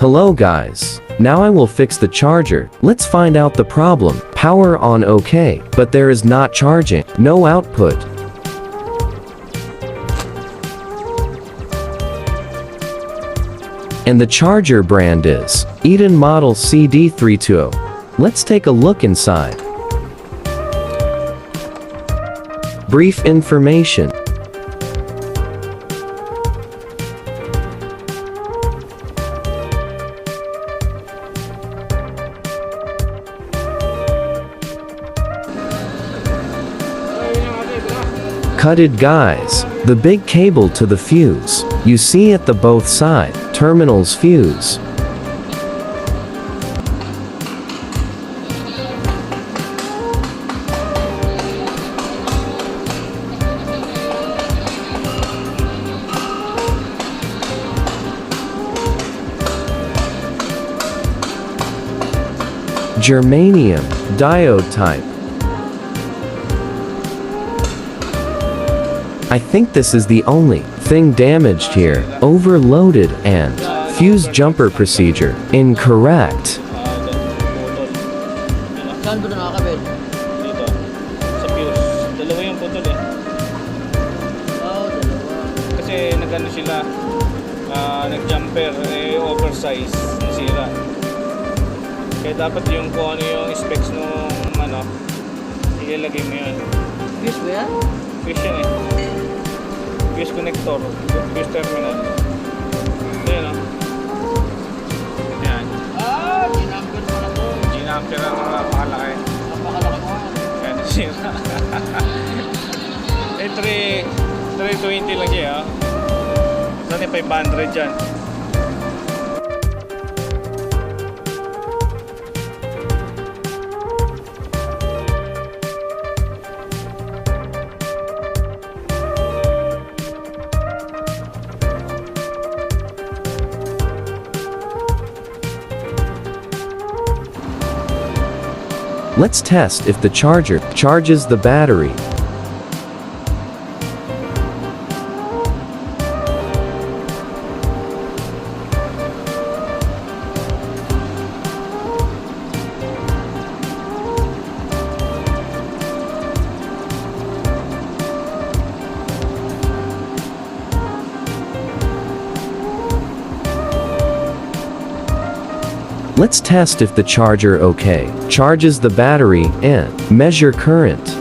Hello guys. Now I will fix the charger. Let's find out the problem. Power on okay, but there is not charging. No output. And the charger brand is Eden Model CD320. Let's take a look inside. Brief information. Cutted guys. The big cable to the fuse. You see at the both side terminals fuse. Germanium diode type. I think this is the only thing damaged here. Overloaded and fuse jumper procedure incorrect. Saan ba nakakabit? Dito, sa fuse. Dalawa yung putol eh. Oo, dalawa. Kasi nagano sila, nag-jumper, oversize, nasira. Kaya dapat yung kung ano yung specs nung ilalagay mo yun. Fuse ba yan? Fuse yan eh. Fuse connector, fuse terminal. Ayan o. Ayan. Ginamper pala to. Ginamper ang napakalaki. Napakalaki mo. Ayan, nasira. 320 lang siya ha. Saan yung 500 dyan? Let's test if the charger charges the battery. Let's test if the charger okay charges the battery and measure current.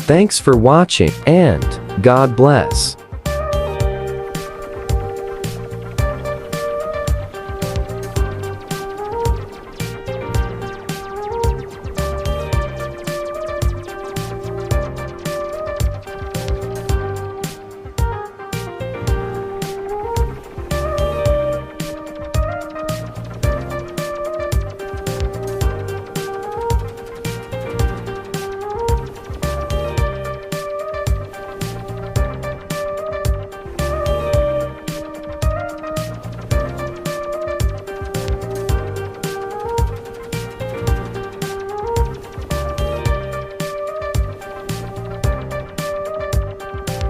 Thanks for watching and God bless.